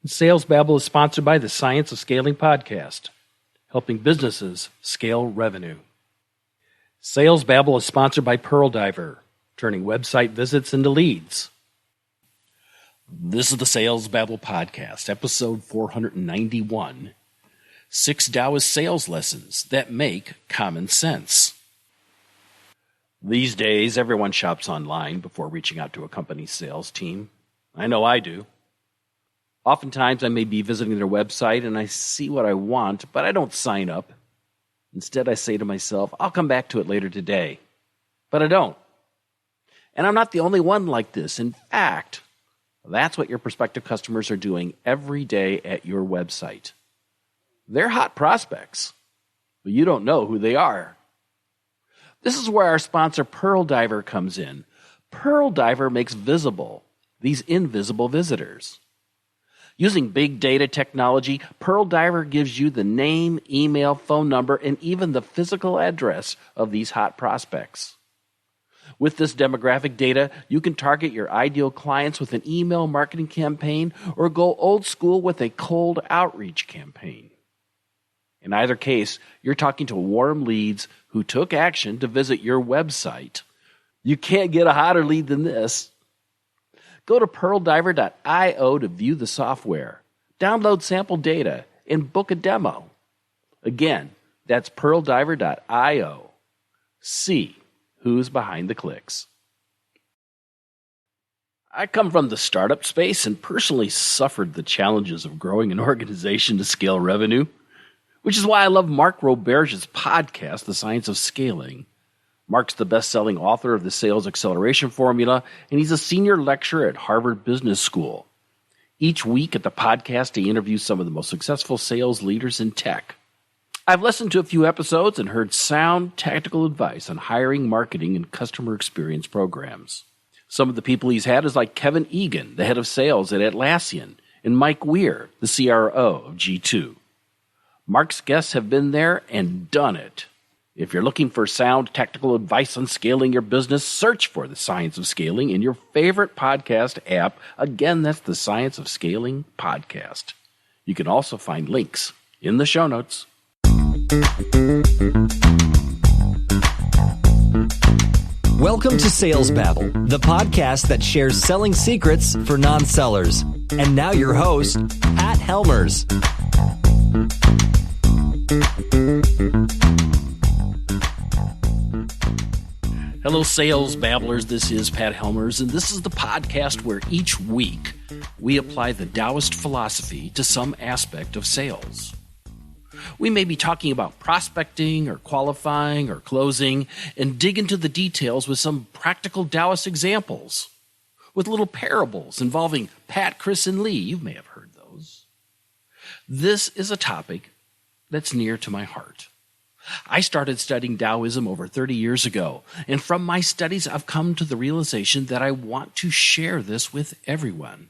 Sales Babble is sponsored by the Science of Scaling podcast, helping businesses scale revenue. Sales Babble is sponsored by Pearl Diver, turning website visits into leads. This is the Sales Babble podcast, episode 491, 6 Taoist Sales Lessons That Make Common Sense. These days, everyone shops online before reaching out to a company's sales team. I know I do. Oftentimes, I may be visiting their website and I see what I want, but I don't sign up. Instead, I say to myself, I'll come back to it later today. But I don't. And I'm not the only one like this. In fact, that's what your prospective customers are doing every day at your website. They're hot prospects, but you don't know who they are. This is where our sponsor Pearl Diver comes in. Pearl Diver makes visible these invisible visitors. Using big data technology, Pearl Diver gives you the name, email, phone number, and even the physical address of these hot prospects. With this demographic data, you can target your ideal clients with an email marketing campaign or go old school with a cold outreach campaign. In either case, you're talking to warm leads who took action to visit your website. You can't get a hotter lead than this. Go to pearldiver.io to view the software, download sample data, and book a demo. Again, that's pearldiver.io. See who's behind the clicks. I come from the startup space and personally suffered the challenges of growing an organization to scale revenue, which is why I love Mark Roberge's podcast, The Science of Scaling. Mark's the best-selling author of the Sales Acceleration Formula, and he's a senior lecturer at Harvard Business School. Each week at the podcast, he interviews some of the most successful sales leaders in tech. I've listened to a few episodes and heard sound, tactical advice on hiring, marketing, and customer experience programs. Some of the people he's had is like Kevin Egan, the head of sales at Atlassian, and Mike Weir, the CRO of G2. Mark's guests have been there and done it. If you're looking for sound technical advice on scaling your business, search for The Science of Scaling in your favorite podcast app. Again, that's The Science of Scaling podcast. You can also find links in the show notes. Welcome to Sales Babble, the podcast that shares selling secrets for non-sellers. And now your host, Pat Helmers. Hello, Sales Babblers. This is Pat Helmers, and this is the podcast where each week we apply the Taoist philosophy to some aspect of sales. We may be talking about prospecting or qualifying or closing and dig into the details with some practical Taoist examples, with little parables involving Pat, Chris, and Lee. You may have heard those. This is a topic that's near to my heart. I started studying Taoism over 30 years ago, and from my studies, I've come to the realization that I want to share this with everyone.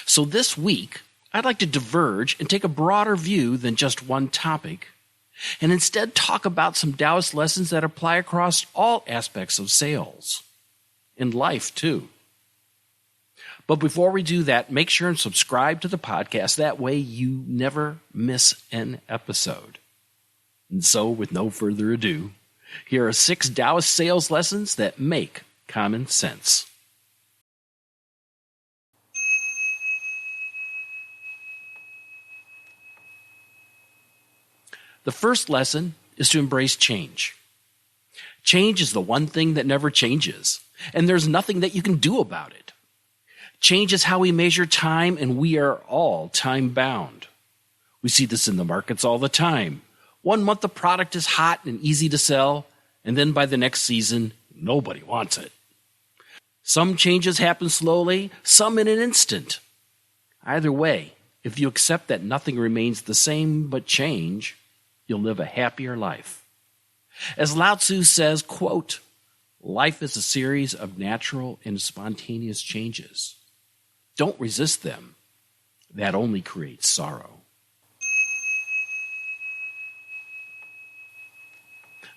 So this week, I'd like to diverge and take a broader view than just one topic, and instead talk about some Taoist lessons that apply across all aspects of sales, and life too. But before we do that, make sure and subscribe to the podcast. That way you never miss an episode. And so, with no further ado, here are 6 Taoist sales lessons that make common sense. The first lesson is to embrace change. Change is the one thing that never changes, and there's nothing that you can do about it. Change is how we measure time, and we are all time-bound. We see this in the markets all the time. 1 month the product is hot and easy to sell, and then by the next season, nobody wants it. Some changes happen slowly, some in an instant. Either way, if you accept that nothing remains the same but change, you'll live a happier life. As Lao Tzu says, quote, "Life is a series of natural and spontaneous changes. Don't resist them. That only creates sorrow."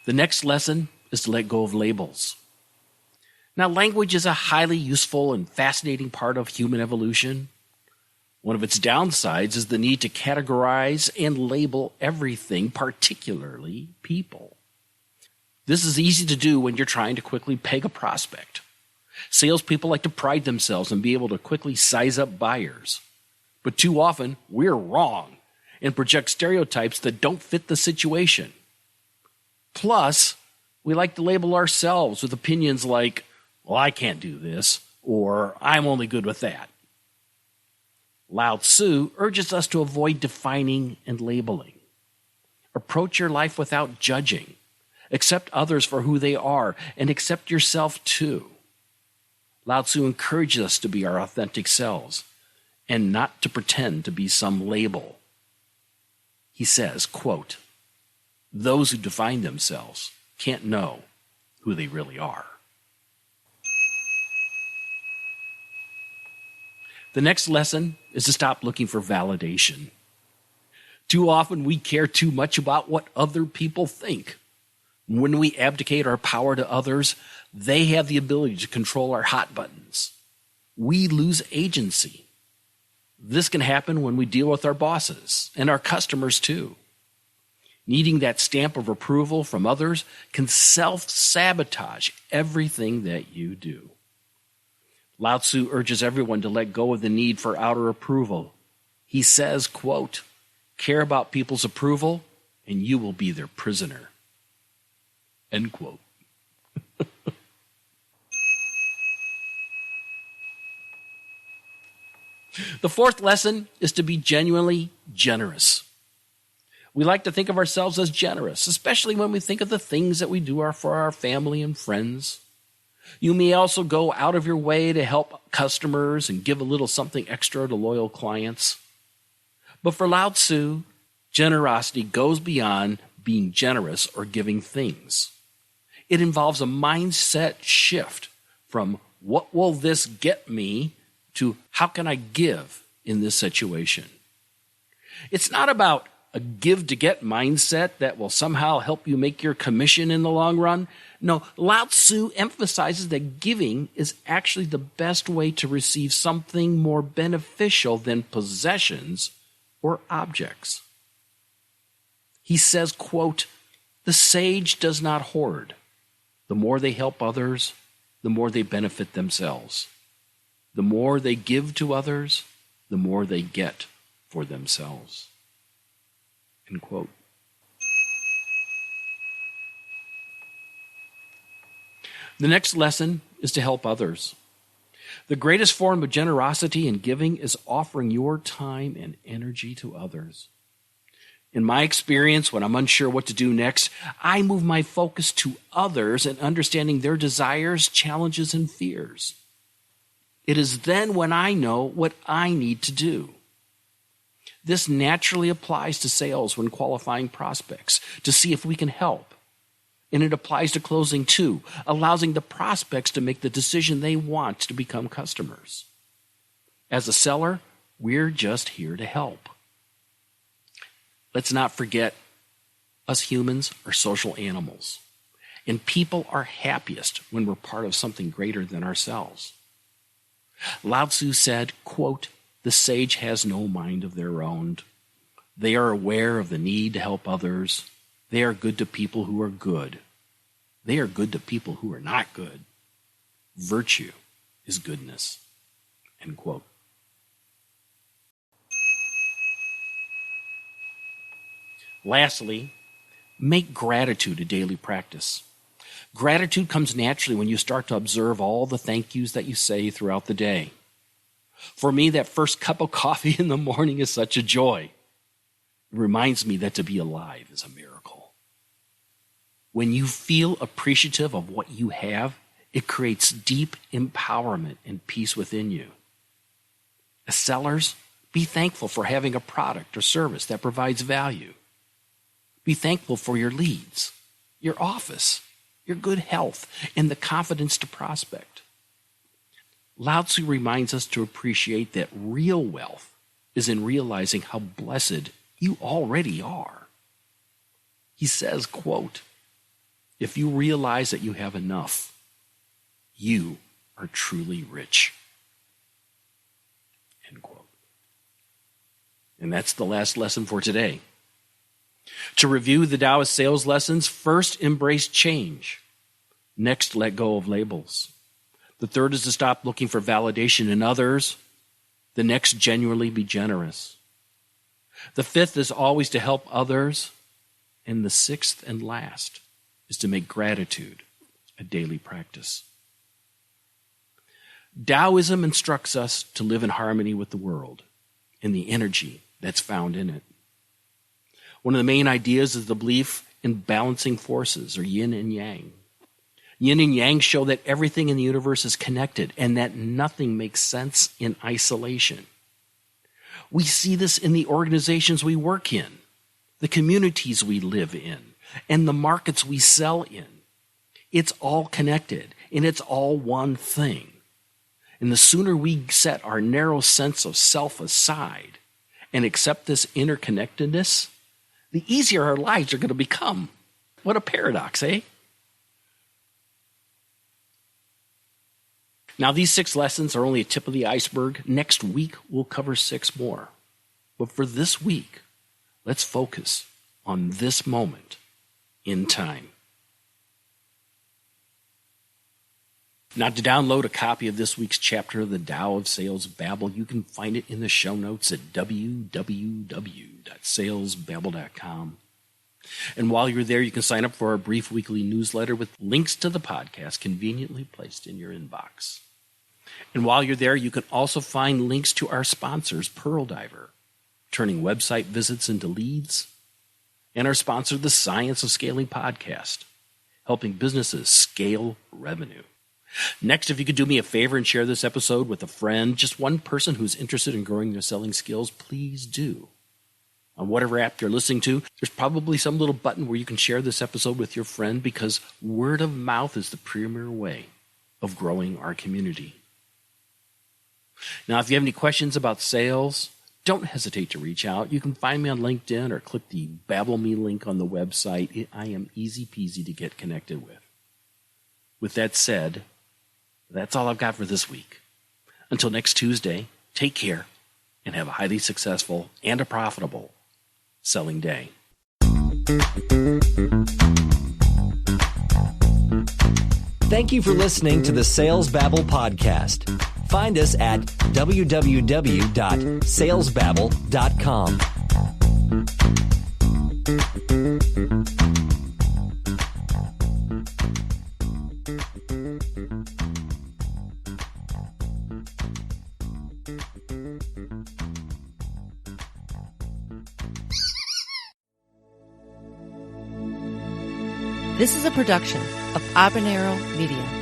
The next lesson is to let go of labels. Now, language is a highly useful and fascinating part of human evolution. One of its downsides is the need to categorize and label everything, particularly people. This is easy to do when you're trying to quickly peg a prospect. Salespeople like to pride themselves and be able to quickly size up buyers. But too often, we're wrong and project stereotypes that don't fit the situation. Plus, we like to label ourselves with opinions like, well, I can't do this, or I'm only good with that. Lao Tzu urges us to avoid defining and labeling. Approach your life without judging. Accept others for who they are, and accept yourself too. Lao Tzu encourages us to be our authentic selves, and not to pretend to be some label. He says, quote, "Those who define themselves can't know who they really are." The next lesson is to stop looking for validation. Too often we care too much about what other people think. When we abdicate our power to others, they have the ability to control our hot buttons. We lose agency. This can happen when we deal with our bosses and our customers too. Needing that stamp of approval from others can self-sabotage everything that you do. Lao Tzu urges everyone to let go of the need for outer approval. He says, quote, "Care about people's approval, and you will be their prisoner." End quote. The fourth lesson is to be genuinely generous. We like to think of ourselves as generous, especially when we think of the things that we do for our family and friends. You may also go out of your way to help customers and give a little something extra to loyal clients. But for Lao Tzu, generosity goes beyond being generous or giving things. It involves a mindset shift from what will this get me to how can I give in this situation. It's not about a give to get mindset that will somehow help you make your commission in the long run. No, Lao Tzu emphasizes that giving is actually the best way to receive something more beneficial than possessions or objects. He says, quote, "The sage does not hoard. The more they help others, the more they benefit themselves. The more they give to others, the more they get for themselves." End quote. The next lesson is to help others. The greatest form of generosity and giving is offering your time and energy to others. In my experience, when I'm unsure what to do next, I move my focus to others and understanding their desires, challenges, and fears. It is then when I know what I need to do. This naturally applies to sales when qualifying prospects to see if we can help. And it applies to closing too, allowing the prospects to make the decision they want to become customers. As a seller, we're just here to help. Let's not forget, us humans are social animals, and people are happiest when we're part of something greater than ourselves. Lao Tzu said, quote, "The sage has no mind of their own. They are aware of the need to help others. They are good to people who are good. They are good to people who are not good. Virtue is goodness." End quote. Lastly, make gratitude a daily practice. Gratitude comes naturally when you start to observe all the thank yous that you say throughout the day. For me, that first cup of coffee in the morning is such a joy. It reminds me that to be alive is a miracle. When you feel appreciative of what you have, it creates deep empowerment and peace within you. As sellers, be thankful for having a product or service that provides value. Be thankful for your leads, your office, your good health, and the confidence to prospect. Lao Tzu reminds us to appreciate that real wealth is in realizing how blessed you already are. He says, quote, "If you realize that you have enough, you are truly rich." End quote. And that's the last lesson for today. To review the Taoist sales lessons, first, embrace change. Next, let go of labels. The third is to stop looking for validation in others. The next, genuinely be generous. The fifth is always to help others. And the sixth and last is to make gratitude a daily practice. Taoism instructs us to live in harmony with the world and the energy that's found in it. One of the main ideas is the belief in balancing forces, or yin and yang. Yin and yang show that everything in the universe is connected and that nothing makes sense in isolation. We see this in the organizations we work in, the communities we live in, and the markets we sell in. It's all connected, and it's all one thing. And the sooner we set our narrow sense of self aside and accept this interconnectedness, the easier our lives are going to become. What a paradox, eh? Now, these 6 lessons are only a tip of the iceberg. Next week, we'll cover 6 more. But for this week, let's focus on this moment in time. Now, to download a copy of this week's chapter of the Tao of Sales Babble, you can find it in the show notes at www.salesbabble.com. And while you're there, you can sign up for our brief weekly newsletter with links to the podcast conveniently placed in your inbox. And while you're there, you can also find links to our sponsors, Pearl Diver, turning website visits into leads, and our sponsor, the Science of Scaling podcast, helping businesses scale revenue. Next, if you could do me a favor and share this episode with a friend, just one person who's interested in growing their selling skills, please do. On whatever app you're listening to, there's probably some little button where you can share this episode with your friend, because word of mouth is the premier way of growing our community. Now, if you have any questions about sales, don't hesitate to reach out. You can find me on LinkedIn or click the Babble Me link on the website. I am easy peasy to get connected with. With that said, that's all I've got for this week. Until next Tuesday, take care and have a highly successful and a profitable selling day. Thank you for listening to the Sales Babble podcast. Find us at www.salesbabble.com. This is a production of Habanero Media.